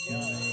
Jai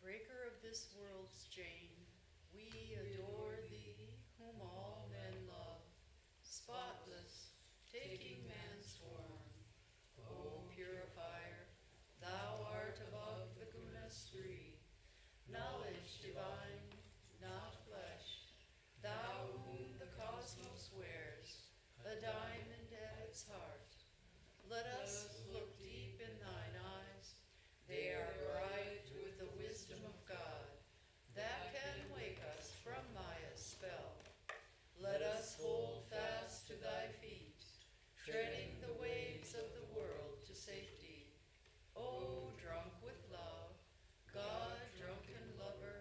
Breaker of this world's chain, we adore thee, whom all men love, spotless, taking man's form. O purifier, thou art above the gunas three, knowledge divine, not flesh, thou whom the cosmos wears, a diamond at its heart. Let us look deep in thine eyes. They are bright with the wisdom of God, that can wake us from Maya's spell. Let us hold fast to thy feet, treading the waves of the world to safety. O drunk with love, God drunken lover,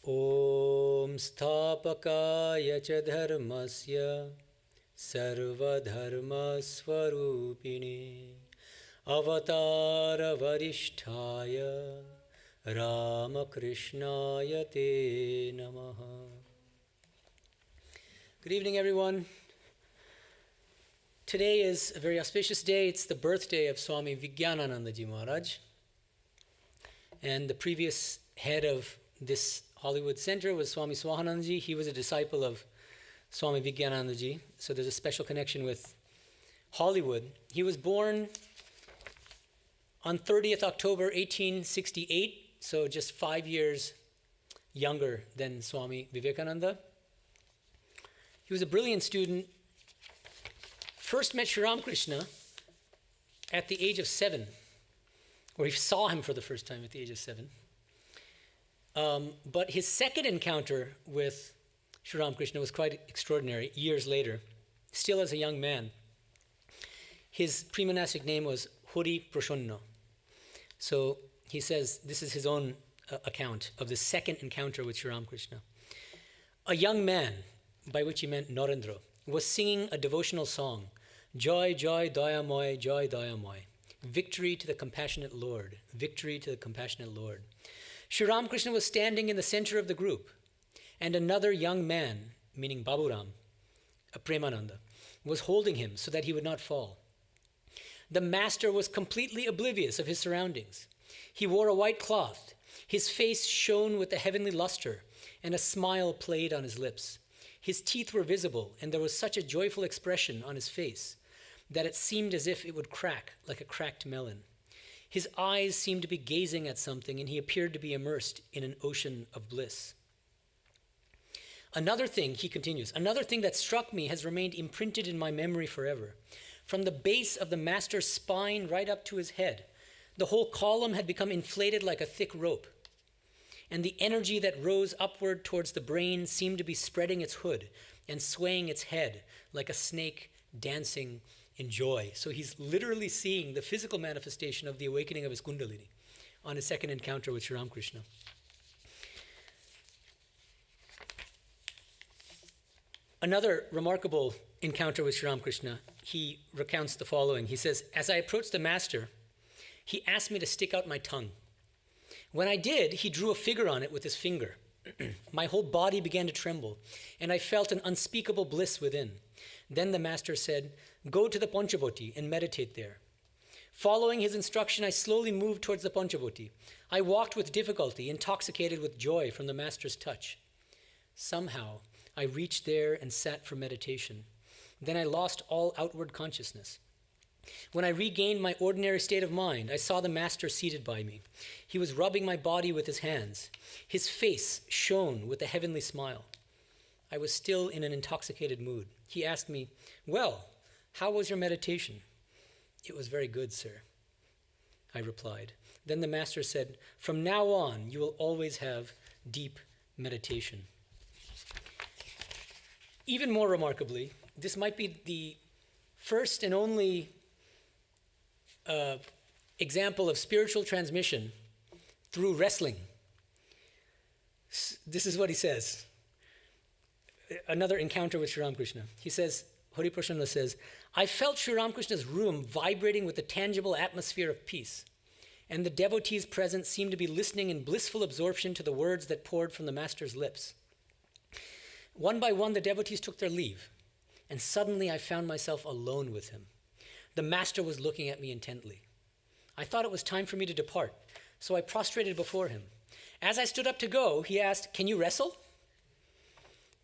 Om Sthapakaya cha dharmasya sarvadharma swarupine avatara varishtaya Ramakrishnaya te namaha. Good evening, everyone. Today is a very auspicious day. It's the birthday of Swami Vijnanananda Ji Maharaj. And the previous head of this Hollywood center was Swami Swahananda Ji. He was a disciple of Swami Vijnanananda Ji. So there's a special connection with Hollywood. He was born on 30th October 1868, so just 5 years younger than Swami Vivekananda. He was a brilliant student. First met Sri Ramakrishna at the age of 7, or he saw him for the first time at the age of 7. But his second encounter with Sri Ramakrishna was quite extraordinary, years later, still as a young man. His pre-monastic name was Hori Prashanna. So he says this is his own account of the second encounter with Sri Ramakrishna. A young man, by which he meant Narendra, was singing a devotional song, Joy, Joy, Dayamoy, Joy, Dayamoy. Victory to the compassionate Lord, victory to the compassionate Lord. Sri Ramakrishna was standing in the center of the group, and another young man, meaning Baburam, a Premananda, was holding him so that he would not fall. The master was completely oblivious of his surroundings. He wore a white cloth. His face shone with a heavenly luster, and a smile played on his lips. His teeth were visible, and there was such a joyful expression on his face that it seemed as if it would crack like a cracked melon. His eyes seemed to be gazing at something, and he appeared to be immersed in an ocean of bliss. Another thing, he continues, another thing that struck me has remained imprinted in my memory forever. From the base of the master's spine right up to his head, the whole column had become inflated like a thick rope, and the energy that rose upward towards the brain seemed to be spreading its hood and swaying its head like a snake dancing in joy. So he's literally seeing the physical manifestation of the awakening of his Kundalini on his second encounter with Sri Ramakrishna. Another remarkable encounter with Sri Ramakrishna, he recounts the following. He says, as I approached the master, he asked me to stick out my tongue. When I did, he drew a figure on it with his finger. My whole body began to tremble, and I felt an unspeakable bliss within. Then the master said, "Go to the Panchabhoti and meditate there." Following his instruction, I slowly moved towards the Panchabhoti. I walked with difficulty, intoxicated with joy from the master's touch. Somehow, I reached there and sat for meditation. Then I lost all outward consciousness. When I regained my ordinary state of mind, I saw the master seated by me. He was rubbing my body with his hands. His face shone with a heavenly smile. I was still in an intoxicated mood. He asked me, "Well, how was your meditation?" "It was very good, sir," I replied. Then the master said, "From now on, you will always have deep meditation." Even more remarkably, this might be the first and only example of spiritual transmission through wrestling. This is what he says. Another encounter with Sri Ramakrishna. He says, Hari Prasanna says, "I felt Sri Ramakrishna's room vibrating with the tangible atmosphere of peace, and the devotees present seemed to be listening in blissful absorption to the words that poured from the master's lips. One by one, the devotees took their leave, and suddenly I found myself alone with him. The master was looking at me intently. I thought it was time for me to depart, so I prostrated before him. As I stood up to go, he asked, 'Can you wrestle?'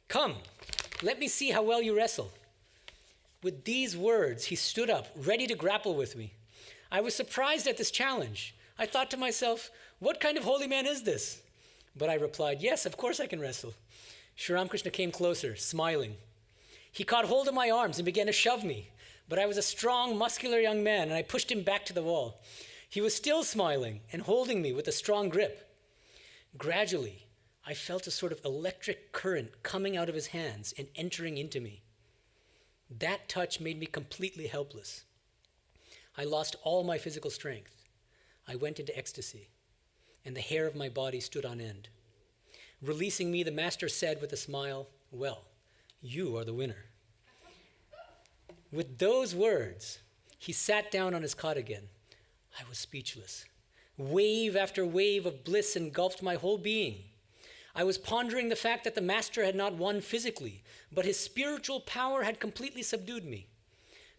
'Come, let me see how well you wrestle.' With these words, he stood up, ready to grapple with me. I was surprised at this challenge. I thought to myself, what kind of holy man is this? But I replied, 'Yes, of course I can wrestle.' Sri Ramakrishna came closer, smiling. He caught hold of my arms and began to shove me. But I was a strong, muscular young man, and I pushed him back to the wall. He was still smiling and holding me with a strong grip. Gradually, I felt a sort of electric current coming out of his hands and entering into me. That touch made me completely helpless. I lost all my physical strength. I went into ecstasy, and the hair of my body stood on end. Releasing me, the master said with a smile, 'Well, you are the winner.' With those words, he sat down on his cot again. I was speechless. Wave after wave of bliss engulfed my whole being. I was pondering the fact that the master had not won physically, but his spiritual power had completely subdued me.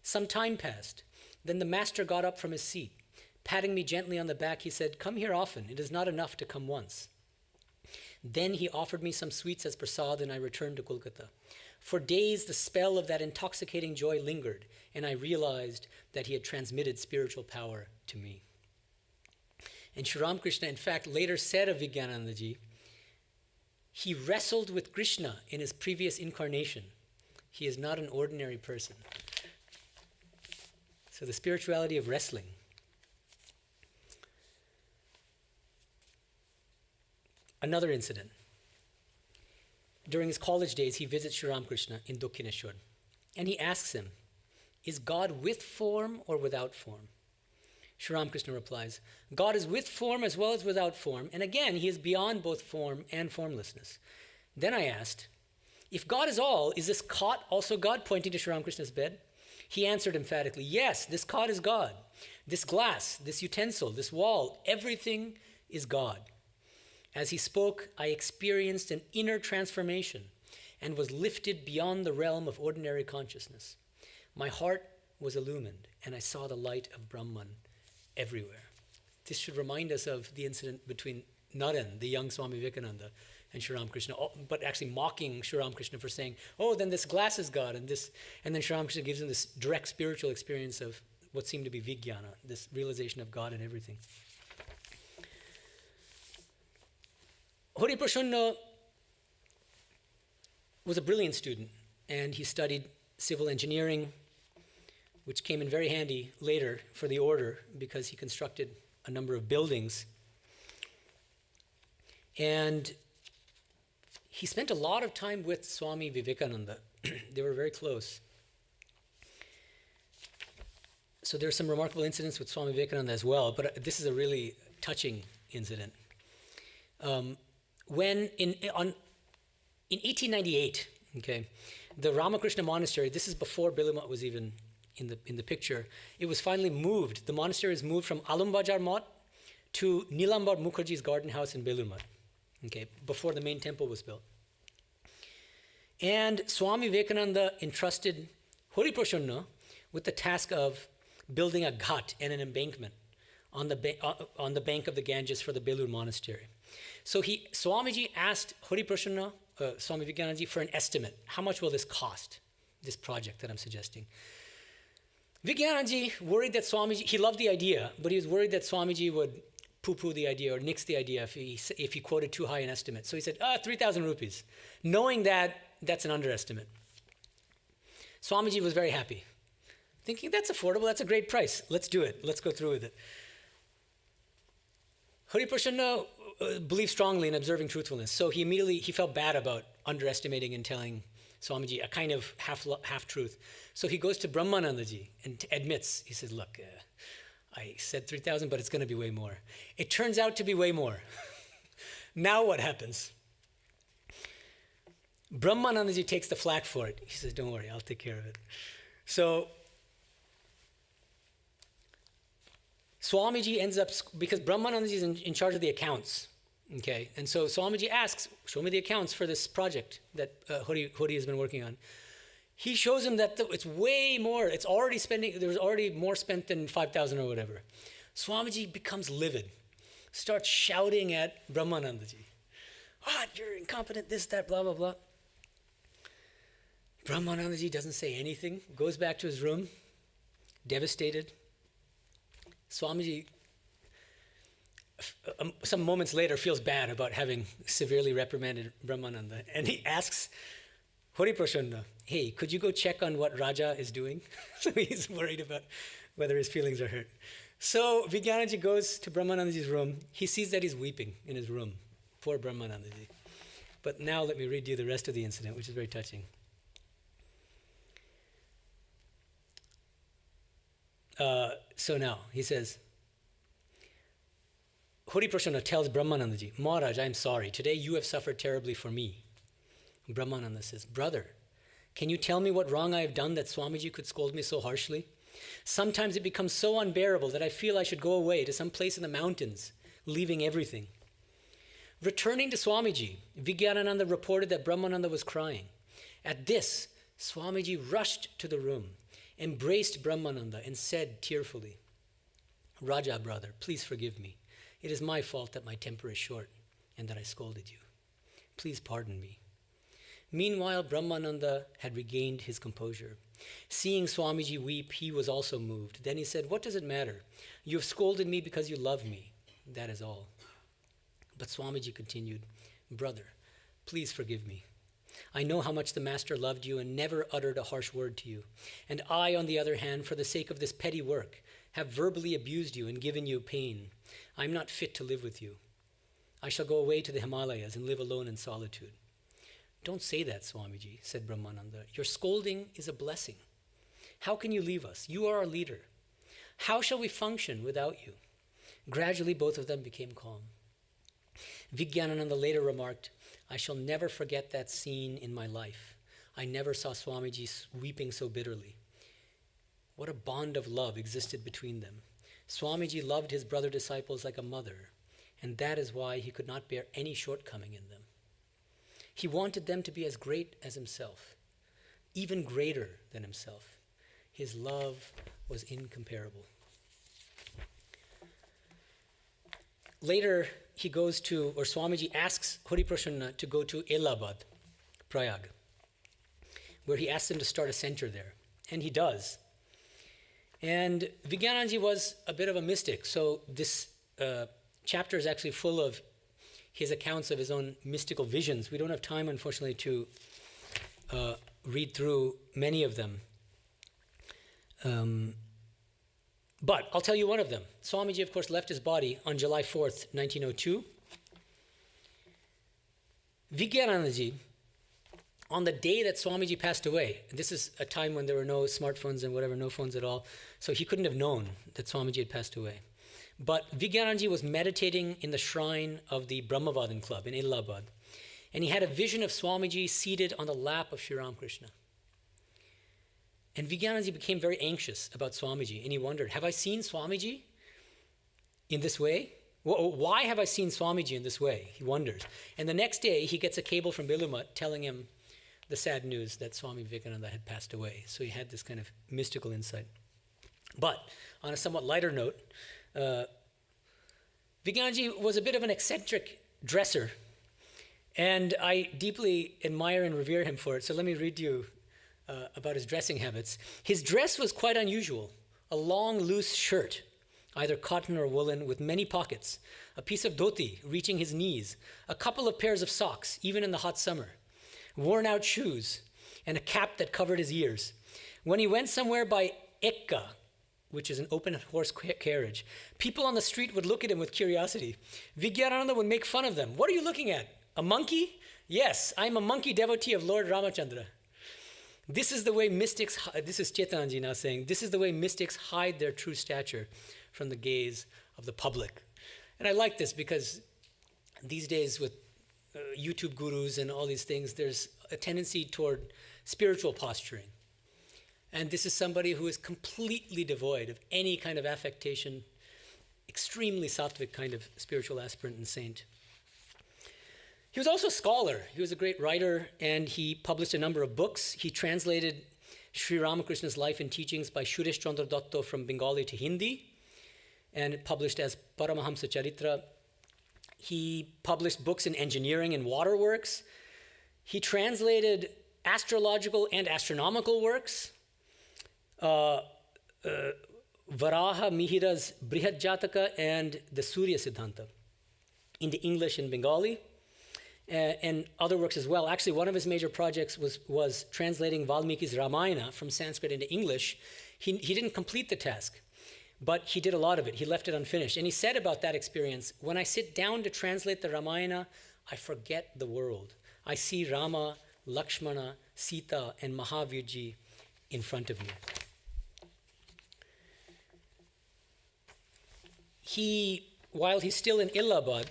Some time passed. Then the master got up from his seat. Patting me gently on the back, he said, 'Come here often. It is not enough to come once.' Then he offered me some sweets as prasad, and I returned to Kolkata. For days, the spell of that intoxicating joy lingered, and I realized that he had transmitted spiritual power to me." And Sri Ramakrishna, in fact, later said of Vijnanananda ji, he wrestled with Krishna in his previous incarnation. He is not an ordinary person. So the spirituality of wrestling. Another incident. During his college days, he visits Sri Ramakrishna in Dakshineshwar, and he asks him, "Is God with form or without form?" Sri Ramakrishna replies, "God is with form as well as without form, and again, he is beyond both form and formlessness." Then I asked, "If God is all, is this cot also God?" pointing to Sri Ramakrishna's bed. He answered emphatically, "Yes, this cot is God. This glass, this utensil, this wall, everything is God." As he spoke, I experienced an inner transformation and was lifted beyond the realm of ordinary consciousness. My heart was illumined, and I saw the light of Brahman everywhere. This should remind us of the incident between Naren, the young Swami Vivekananda, and Sri Ramakrishna, but actually mocking Sri Ramakrishna for saying, "Oh, then this glass is God," and then Sri Ramakrishna gives him this direct spiritual experience of what seemed to be Vijnana, this realization of God in everything. Hari Prasanna was a brilliant student, and he studied civil engineering, which came in very handy later for the order because he constructed a number of buildings. And he spent a lot of time with Swami Vivekananda. They were very close. So there are some remarkable incidents with Swami Vivekananda as well, but this is a really touching incident. When in 1898, the Ramakrishna monastery, this is before Bilamat was even in the picture, it was finally moved. The monastery was moved from Alambajar Math to Nilambar Mukherjee's garden house in Belur Math, okay, before the main temple was built. And Swami Vivekananda entrusted Hori Prasanna with the task of building a ghat and an embankment on the bank of the Ganges for the Belur monastery. So Swamiji asked Hori Prasanna, Swami Vivekananda, for an estimate. How much will this cost, this project that I'm suggesting? Vivekananda worried that Swamiji, he loved the idea, but he was worried that Swamiji would poo-poo the idea or nix the idea if he quoted too high an estimate. So he said, 3,000 rupees, knowing that that's an underestimate. Swamiji was very happy, thinking that's affordable, that's a great price. Let's do it. Let's go through with it. Hari Prasanna believed strongly in observing truthfulness, so he felt bad about underestimating and telling Swamiji a kind of half-truth. So he goes to Brahmanandaji and admits, he says, look, I said 3,000, but it's going to be way more. It turns out to be way more. Now what happens? Brahmanandaji takes the flak for it. He says, don't worry, I'll take care of it. So Swamiji ends up, because Brahmanandaji is in charge of the accounts, okay? And so Swamiji asks, show me the accounts for this project that Hori has been working on. He shows him that it's way more. There's already more spent than 5,000 or whatever. Swamiji becomes livid, starts shouting at Brahmanandaji. What, you're incompetent, this, that, blah, blah, blah. Brahmanandaji doesn't say anything, goes back to his room, devastated. Swamiji, some moments later, feels bad about having severely reprimanded Brahmananda. And he asks Hori Prasanna, hey, could you go check on what Raja is doing? So he's worried about whether his feelings are hurt. So Vijnanananda goes to Brahmanandaji's room. He sees that he's weeping in his room. Poor Brahmanandaji. But now let me read you the rest of the incident, which is very touching. So now, he says, Hori Prasanna tells Brahmanandaji, Maharaj, I'm sorry. Today you have suffered terribly for me. Brahmananda says, brother, can you tell me what wrong I have done that Swamiji could scold me so harshly? Sometimes it becomes so unbearable that I feel I should go away to some place in the mountains, leaving everything. Returning to Swamiji, Vijnanananda reported that Brahmananda was crying. At this, Swamiji rushed to the room, embraced Brahmananda and said tearfully, Raja, brother, please forgive me. It is my fault that my temper is short and that I scolded you. Please pardon me. Meanwhile, Brahmananda had regained his composure. Seeing Swamiji weep, he was also moved. Then he said, what does it matter? You have scolded me because you love me. That is all. But Swamiji continued, brother, please forgive me. I know how much the Master loved you and never uttered a harsh word to you. And I, on the other hand, for the sake of this petty work, have verbally abused you and given you pain. I am not fit to live with you. I shall go away to the Himalayas and live alone in solitude. Don't say that, Swamiji, said Brahmananda. Your scolding is a blessing. How can you leave us? You are our leader. How shall we function without you? Gradually, both of them became calm. Vijnanananda later remarked, I shall never forget that scene in my life. I never saw Swamiji weeping so bitterly. What a bond of love existed between them. Swamiji loved his brother disciples like a mother, and that is why he could not bear any shortcoming in them. He wanted them to be as great as himself, even greater than himself. His love was incomparable. Later, Swamiji asks Hori Prasanna to go to Allahabad, Prayag, where he asks him to start a center there. And he does. And Vijnanananda was a bit of a mystic, so this chapter is actually full of his accounts of his own mystical visions. We don't have time, unfortunately, to read through many of them. But I'll tell you one of them. Swamiji, of course, left his body on July 4th, 1902. Vijnanandaji, on the day that Swamiji passed away, this is a time when there were no smartphones and whatever, no phones at all, so he couldn't have known that Swamiji had passed away. But Vijnanandaji was meditating in the shrine of the Brahmavadan Club in Allahabad, and he had a vision of Swamiji seated on the lap of Sri Ramakrishna. And Vijnanandaji became very anxious about Swamiji, and he wondered, have I seen Swamiji in this way? Why have I seen Swamiji in this way? He wonders. And the next day, he gets a cable from Belur telling him the sad news that Swami Vivekananda had passed away. So he had this kind of mystical insight. But on a somewhat lighter note, Vijnanandaji was a bit of an eccentric dresser, and I deeply admire and revere him for it. So let me read you about his dressing habits. His dress was quite unusual. A long, loose shirt, either cotton or woolen, with many pockets, a piece of dhoti reaching his knees, a couple of pairs of socks, even in the hot summer, worn-out shoes, and a cap that covered his ears. When he went somewhere by ekka, which is an open horse carriage, people on the street would look at him with curiosity. Vijnanananda would make fun of them. What are you looking at? A monkey? Yes, I'm a monkey devotee of Lord Ramachandra. This is the way mystics, this is Chetanji now saying, this is the way mystics hide their true stature from the gaze of the public. And I like this because these days with YouTube gurus and all these things, there's a tendency toward spiritual posturing. And this is somebody who is completely devoid of any kind of affectation, extremely sattvic kind of spiritual aspirant and saint. He was also a scholar. He was a great writer, and he published a number of books. He translated Sri Ramakrishna's life and teachings by Suresh Chandra Datta from Bengali to Hindi, and published as Paramahamsa Charitra. He published books in engineering and waterworks. He translated astrological and astronomical works. Varaha Mihira's Brihad Jataka and the Surya Siddhanta into English and Bengali, and other works as well. Actually, one of his major projects was translating Valmiki's Ramayana from Sanskrit into English. He didn't complete the task, but he did a lot of it. He left it unfinished. And he said about that experience, when I sit down to translate the Ramayana, I forget the world. I see Rama, Lakshmana, Sita, and Mahavirji in front of me. While he's still in Allahabad,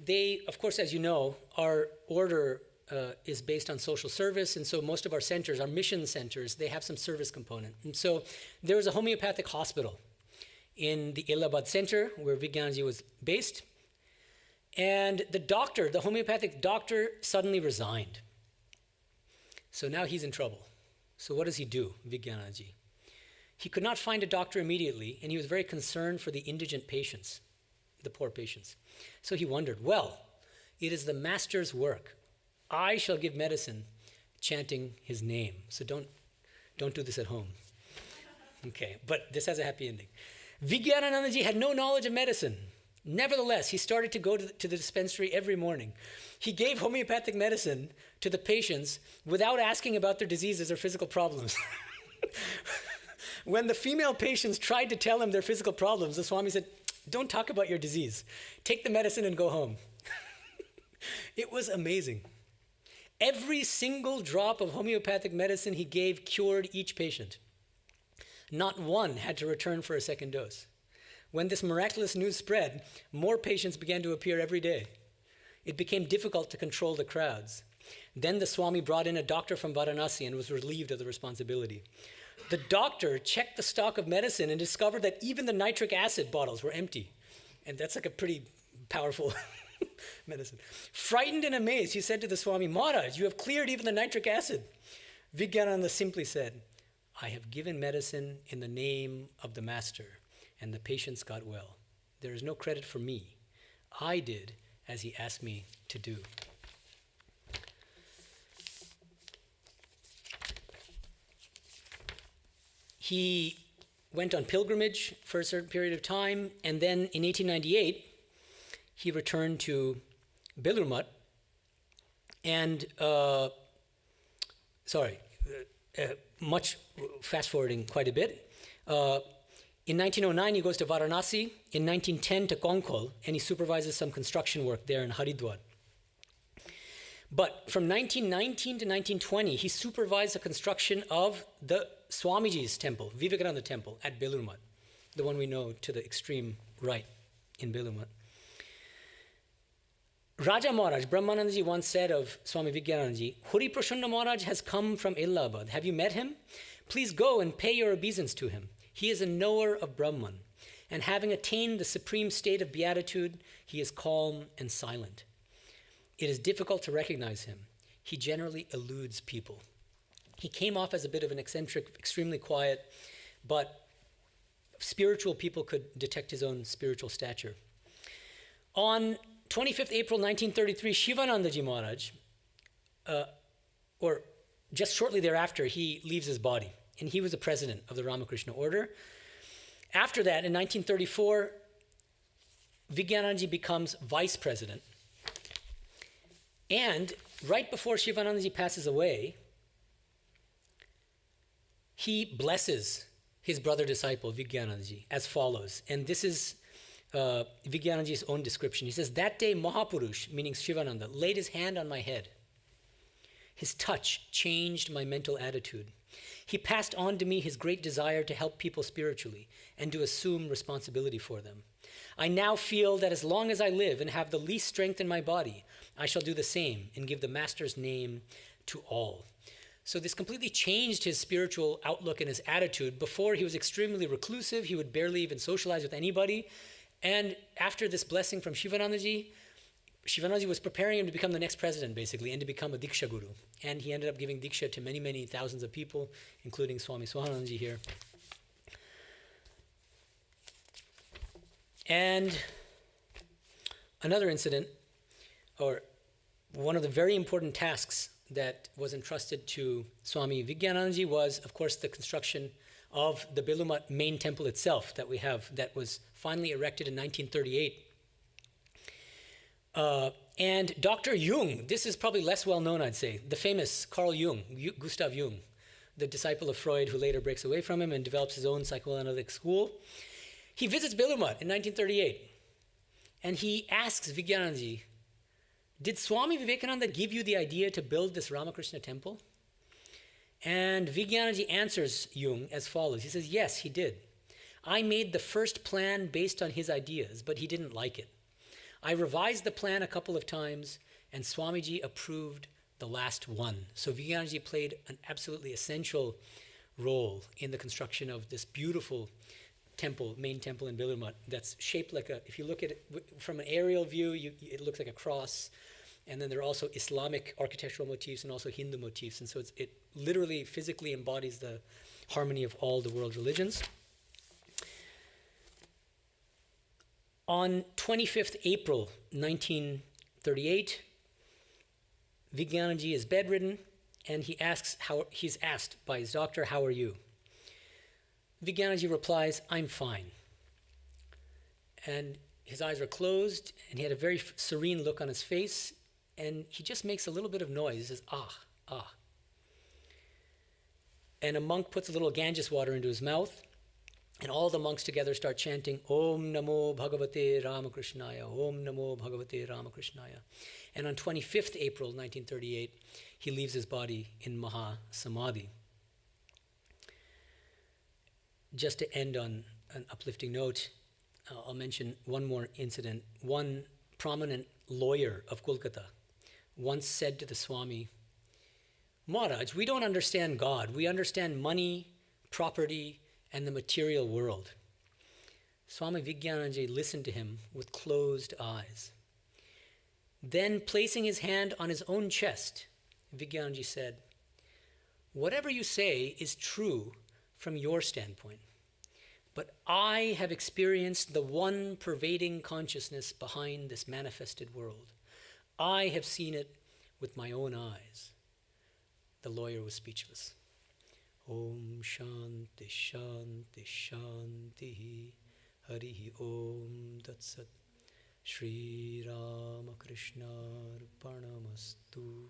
they, of course, as you know, our order is based on social service, and so most of our centers, our mission centers, they have some service component. And so there was a homeopathic hospital in the Allahabad center where Vijnanandaji was based, and the homeopathic doctor suddenly resigned. So now he's in trouble. So what does he do, Vijnanandaji? He could not find a doctor immediately, and he was very concerned for the indigent patients, the poor patients. So he wondered, well, it is the master's work. I shall give medicine chanting his name. So don't do this at home. Okay, but this has a happy ending. Vijnananandaji had no knowledge of medicine. Nevertheless, he started to go to the dispensary every morning. He gave homeopathic medicine to the patients without asking about their diseases or physical problems. When the female patients tried to tell him their physical problems, the Swami said, don't talk about your disease. Take the medicine and go home. It was amazing. Every single drop of homeopathic medicine he gave cured each patient. Not one had to return for a second dose. When this miraculous news spread, more patients began to appear every day. It became difficult to control the crowds. Then the Swami brought in a doctor from Varanasi and was relieved of the responsibility. The doctor checked the stock of medicine and discovered that even the nitric acid bottles were empty. And that's like a pretty powerful medicine. Frightened and amazed, he said to the Swami, Maharaj, you have cleared even the nitric acid. Vijnanananda simply said, I have given medicine in the name of the master, and the patients got well. There is no credit for me. I did as he asked me to do. He went on pilgrimage for a certain period of time, and then in 1898, he returned to Belur and, much fast-forwarding quite a bit. In 1909, he goes to Varanasi, in 1910 to Konkol, and he supervises some construction work there in Haridwar. But from 1919 to 1920, he supervised the construction of the Swamiji's temple, Vivekananda temple at Belur Math, the one we know to the extreme right in Belur Math. Raja Maharaj, Brahmanandaji once said of Swami Vijnanandaji, Huri Prashanna Maharaj has come from Allahabad. Have you met him? Please go and pay your obeisance to him. He is a knower of Brahman. and having attained the supreme state of beatitude, he is calm and silent. It is difficult to recognize him. He generally eludes people. He came off as a bit of an eccentric, extremely quiet, but spiritual people could detect his own spiritual stature. On 25th April 1933, Shivanandaji Maharaj, or just shortly thereafter, he leaves his body, and he was the president of the Ramakrishna order. After that, in 1934, Vijnanandaji becomes vice president. And right before Shivanandaji passes away, he blesses his brother disciple, Vijnanandaji, as follows. And this is Vijnanandaji's own description. He says, "That day Mahapurush," meaning Shivananda, "laid his hand on my head. His touch changed my mental attitude. He passed on to me his great desire to help people spiritually and to assume responsibility for them. I now feel that as long as I live and have the least strength in my body, I shall do the same and give the Master's name to all." So this completely changed his spiritual outlook and his attitude. Before, he was extremely reclusive. He would barely even socialize with anybody. And after this blessing from Shivanandaji, Shivanandaji was preparing him to become the next president, basically, and to become a Diksha Guru. And he ended up giving Diksha to many, many thousands of people, including Swami Swahanandaji here. And another incident, or one of the very important tasks that was entrusted to Swami Vijnanandaji was, of course, the construction of the Belumat main temple itself that we have, that was finally erected in 1938. And Dr. Jung, this is probably less well known, I'd say, the famous Carl Jung, Gustav Jung, the disciple of Freud who later breaks away from him and develops his own psychoanalytic school. He visits Belumat in 1938, and he asks Vijnanandaji, "Did Swami Vivekananda give you the idea to build this Ramakrishna temple?" And Vijnanandaji answers Jung as follows. He says, "Yes, he did. I made the first plan based on his ideas, but he didn't like it. I revised the plan a couple of times, and Swamiji approved the last one." So Vijnanandaji played an absolutely essential role in the construction of this beautiful temple, main temple in Belumat, that's shaped like a, if you look at it from an aerial view, it looks like a cross. And then there are also Islamic architectural motifs and also Hindu motifs. And so it literally, physically embodies the harmony of all the world religions. On 25th April 1938, Vijnanandaji is bedridden, and he's asked by his doctor, "How are you?" Vijnanandaji replies, "I'm fine." And his eyes are closed, and he had a very serene look on his face, and he just makes a little bit of noise. He says, "Ah, ah." And a monk puts a little Ganges water into his mouth, and all the monks together start chanting, "Om Namo Bhagavate Ramakrishnaya, Om Namo Bhagavate Ramakrishnaya." And on 25th April 1938, he leaves his body in Maha Samadhi. Just to end on an uplifting note, I'll mention one more incident. One prominent lawyer of Kolkata once said to the Swami, "Maharaj, we don't understand God. We understand money, property, and the material world." Swami Vijnanandaji listened to him with closed eyes. Then, placing his hand on his own chest, Vijnanandaji said, "Whatever you say is true from your standpoint, but I have experienced the one pervading consciousness behind this manifested world. I have seen it with my own eyes." The lawyer was speechless. Om Shanti Shanti Shanti Harihi Om Tat Sat Shri Ramakrishna Arpanamastu.